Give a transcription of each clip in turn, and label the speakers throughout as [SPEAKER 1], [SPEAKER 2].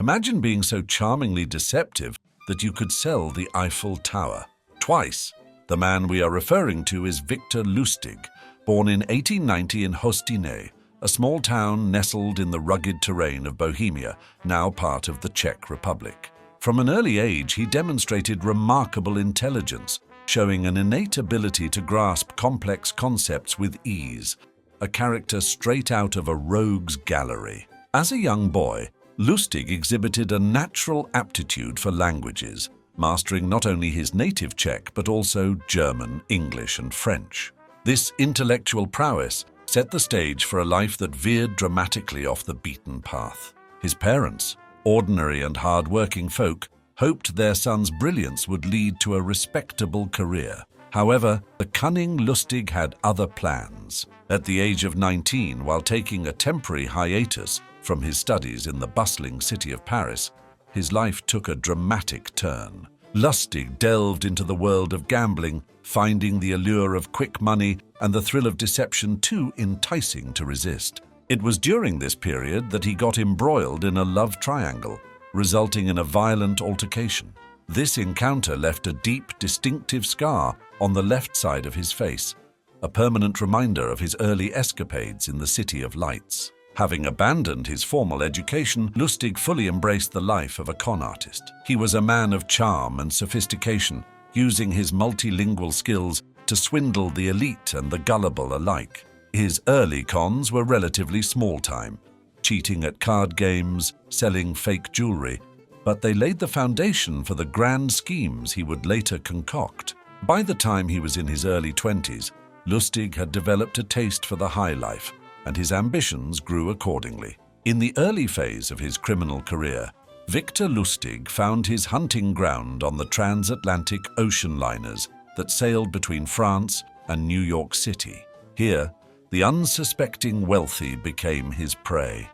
[SPEAKER 1] Imagine being so charmingly deceptive that you could sell the Eiffel Tower. Twice. The man we are referring to is Victor Lustig, born in 1890 in Hostinné, a small town nestled in the rugged terrain of Bohemia, now part of the Czech Republic. From an early age, he demonstrated remarkable intelligence, showing an innate ability to grasp complex concepts with ease, a character straight out of a rogue's gallery. As a young boy, Lustig exhibited a natural aptitude for languages, mastering not only his native Czech but also German, English, and French. This intellectual prowess set the stage for a life that veered dramatically off the beaten path. His parents, ordinary and hard-working folk, hoped their son's brilliance would lead to a respectable career. However, the cunning Lustig had other plans. At the age of 19, while taking a temporary hiatus from his studies in the bustling city of Paris, his life took a dramatic turn. Lustig delved into the world of gambling, finding the allure of quick money and the thrill of deception too enticing to resist. It was during this period that he got embroiled in a love triangle, resulting in a violent altercation. This encounter left a deep, distinctive scar on the left side of his face, a permanent reminder of his early escapades in the City of Lights. Having abandoned his formal education, Lustig fully embraced the life of a con artist. He was a man of charm and sophistication, using his multilingual skills to swindle the elite and the gullible alike. His early cons were relatively small-time, cheating at card games, selling fake jewelry, but they laid the foundation for the grand schemes he would later concoct. By the time he was in his early 20s, Lustig had developed a taste for the high life, and his ambitions grew accordingly. In the early phase of his criminal career, Victor Lustig found his hunting ground on the transatlantic ocean liners that sailed between France and New York City. Here, the unsuspecting wealthy became his prey.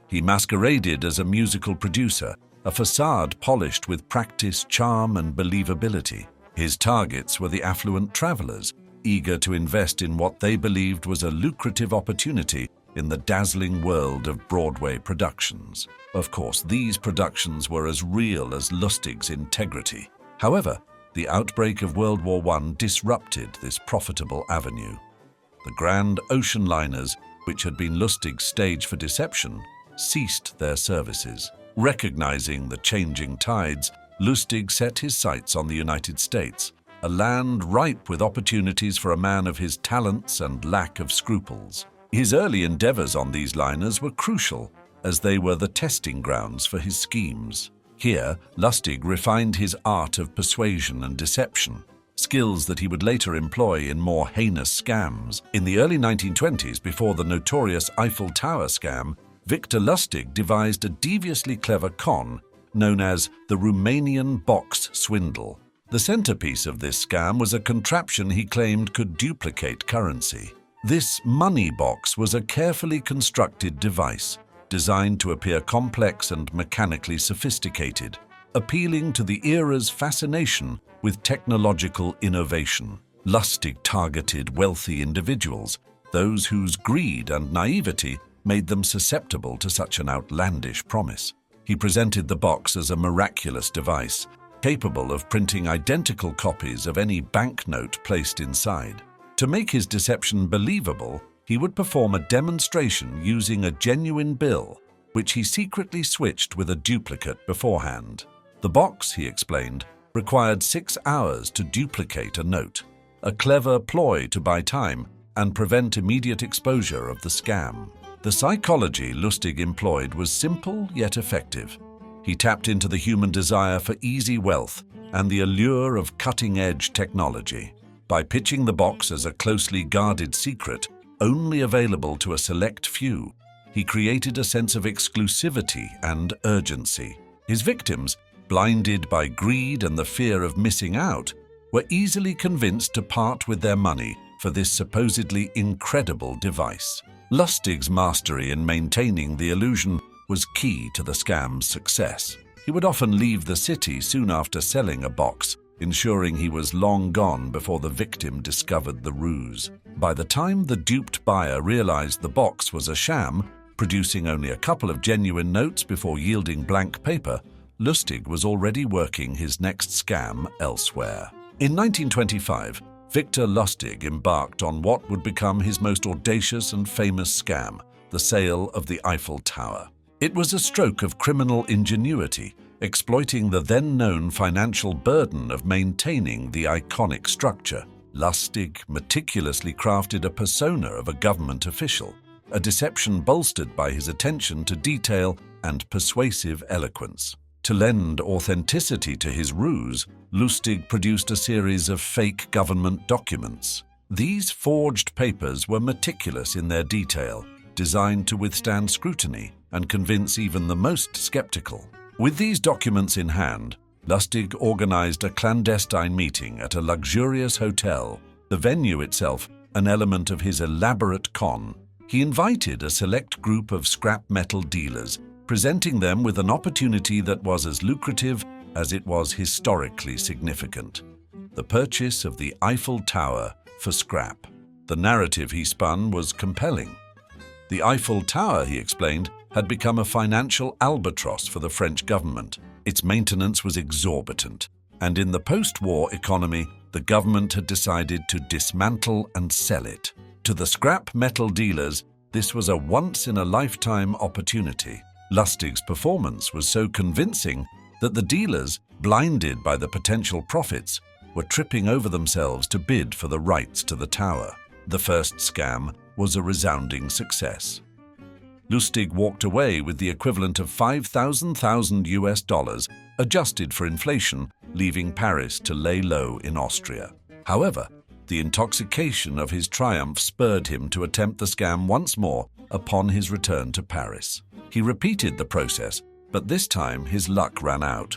[SPEAKER 1] He masqueraded as a musical producer, a facade polished with practice, charm, and believability. His targets were the affluent travelers, eager to invest in what they believed was a lucrative opportunity in the dazzling world of Broadway productions. Of course, these productions were as real as Lustig's integrity. However, the outbreak of World War I disrupted this profitable avenue. The grand ocean liners, which had been Lustig's stage for deception, ceased their services. Recognizing the changing tides, Lustig set his sights on the United States, a land ripe with opportunities for a man of his talents and lack of scruples. His early endeavors on these liners were crucial, as they were the testing grounds for his schemes. Here, Lustig refined his art of persuasion and deception, skills that he would later employ in more heinous scams. In the early 1920s, before the notorious Eiffel Tower scam, Victor Lustig devised a deviously clever con known as the Romanian box swindle. The centerpiece of this scam was a contraption he claimed could duplicate currency. This money box was a carefully constructed device, designed to appear complex and mechanically sophisticated, appealing to the era's fascination with technological innovation. Lustig targeted wealthy individuals, those whose greed and naivety made them susceptible to such an outlandish promise. He presented the box as a miraculous device, capable of printing identical copies of any banknote placed inside. To make his deception believable, he would perform a demonstration using a genuine bill, which he secretly switched with a duplicate beforehand. The box, he explained, required 6 hours to duplicate a note, a clever ploy to buy time and prevent immediate exposure of the scam. The psychology Lustig employed was simple yet effective. He tapped into the human desire for easy wealth and the allure of cutting-edge technology. By pitching the box as a closely guarded secret, only available to a select few, he created a sense of exclusivity and urgency. His victims, blinded by greed and the fear of missing out, were easily convinced to part with their money for this supposedly incredible device. Lustig's mastery in maintaining the illusion was key to the scam's success. He would often leave the city soon after selling a box, ensuring he was long gone before the victim discovered the ruse. By the time the duped buyer realized the box was a sham, Producing only a couple of genuine notes before yielding blank paper, Lustig was already working his next scam elsewhere. In 1925, Victor Lustig embarked on what would become his most audacious and famous scam, the sale of the Eiffel Tower. It was a stroke of criminal ingenuity, exploiting the then-known financial burden of maintaining the iconic structure. Lustig meticulously crafted a persona of a government official, a deception bolstered by his attention to detail and persuasive eloquence. To lend authenticity to his ruse, Lustig produced a series of fake government documents. These forged papers were meticulous in their detail, designed to withstand scrutiny and convince even the most skeptical. With these documents in hand, Lustig organized a clandestine meeting at a luxurious hotel, the venue itself an element of his elaborate con. He invited a select group of scrap metal dealers, presenting them with an opportunity that was as lucrative as it was historically significant: the purchase of the Eiffel Tower for scrap. The narrative he spun was compelling. The Eiffel Tower, he explained, had become a financial albatross for the French government. Its maintenance was exorbitant, and in the post-war economy, the government had decided to dismantle and sell it. To the scrap metal dealers, this was a once-in-a-lifetime opportunity. Lustig's performance was so convincing that the dealers, blinded by the potential profits, were tripping over themselves to bid for the rights to the tower. The first scam was a resounding success. Lustig walked away with the equivalent of $5,000 adjusted for inflation, leaving Paris to lay low in Austria. However, the intoxication of his triumph spurred him to attempt the scam once more upon his return to Paris. He repeated the process, but this time his luck ran out.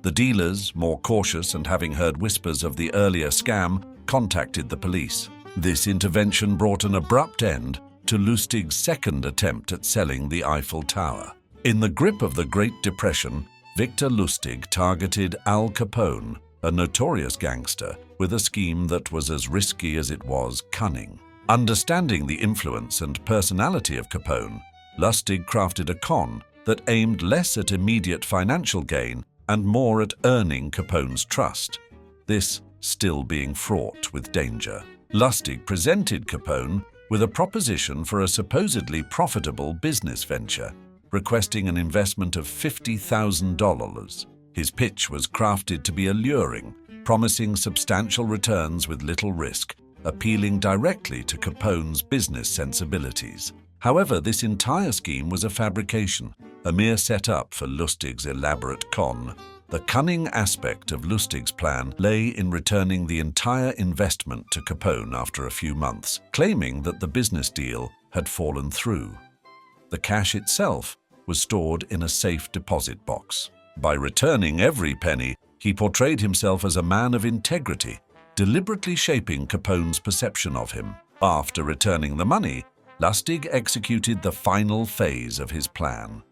[SPEAKER 1] The dealers, more cautious and having heard whispers of the earlier scam, contacted the police. This intervention brought an abrupt end to Lustig's second attempt at selling the Eiffel Tower. In the grip of the Great Depression, Victor Lustig targeted Al Capone, a notorious gangster, with a scheme that was as risky as it was cunning. Understanding the influence and personality of Capone, Lustig crafted a con that aimed less at immediate financial gain and more at earning Capone's trust, this still being fraught with danger. Lustig presented Capone with a proposition for a supposedly profitable business venture, requesting an investment of $50,000. His pitch was crafted to be alluring, promising substantial returns with little risk, appealing directly to Capone's business sensibilities. However, this entire scheme was a fabrication, a mere setup for Lustig's elaborate con. The cunning aspect of Lustig's plan lay in returning the entire investment to Capone after a few months, claiming that the business deal had fallen through. The cash itself was stored in a safe deposit box. By returning every penny, he portrayed himself as a man of integrity, deliberately shaping Capone's perception of him. After returning the money, Lustig executed the final phase of his plan.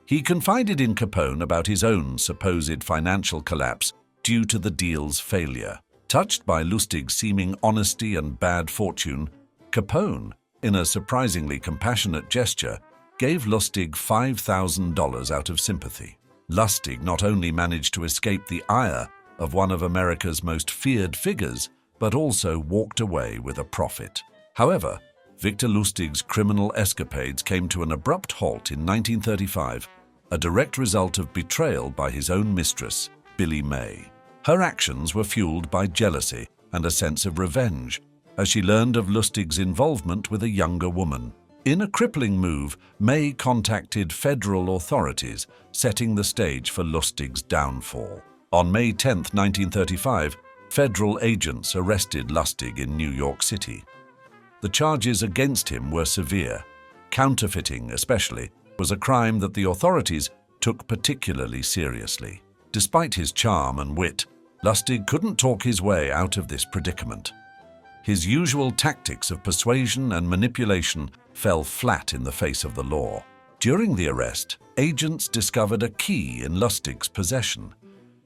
[SPEAKER 1] He confided in Capone about his own supposed financial collapse due to the deal's failure. Touched by Lustig's seeming honesty and bad fortune, Capone, in a surprisingly compassionate gesture, gave Lustig $5,000 out of sympathy. Lustig not only managed to escape the ire of one of America's most feared figures, but also walked away with a profit. However, Victor Lustig's criminal escapades came to an abrupt halt in 1935, a direct result of betrayal by his own mistress, Billie May. Her actions were fueled by jealousy and a sense of revenge, as she learned of Lustig's involvement with a younger woman. In a crippling move, May contacted federal authorities, setting the stage for Lustig's downfall. On May 10, 1935, federal agents arrested Lustig in New York City. The charges against him were severe. Counterfeiting, especially, was a crime that the authorities took particularly seriously. Despite his charm and wit, Lustig couldn't talk his way out of this predicament. His usual tactics of persuasion and manipulation fell flat in the face of the law. During the arrest, agents discovered a key in Lustig's possession.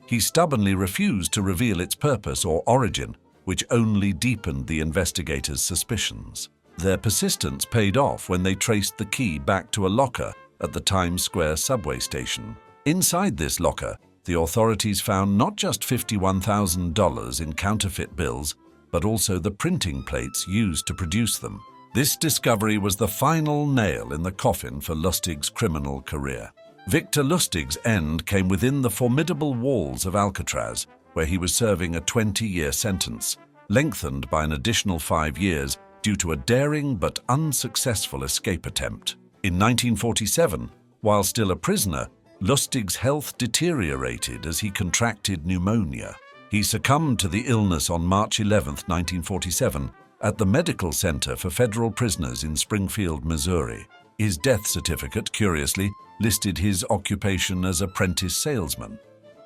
[SPEAKER 1] He stubbornly refused to reveal its purpose or origin, which only deepened the investigators' suspicions. Their persistence paid off when they traced the key back to a locker at the Times Square subway station. Inside this locker, the authorities found not just $51,000 in counterfeit bills, but also the printing plates used to produce them. This discovery was the final nail in the coffin for Lustig's criminal career. Victor Lustig's end came within the formidable walls of Alcatraz, where he was serving a 20-year sentence, lengthened by an additional 5 years due to a daring but unsuccessful escape attempt. In 1947, while still a prisoner, Lustig's health deteriorated as he contracted pneumonia. He succumbed to the illness on March 11, 1947, at the Medical Center for Federal Prisoners in Springfield, Missouri. His death certificate, curiously, listed his occupation as apprentice salesman,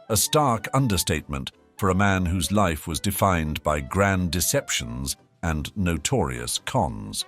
[SPEAKER 1] a stark understatement for a man whose life was defined by grand deceptions and notorious cons.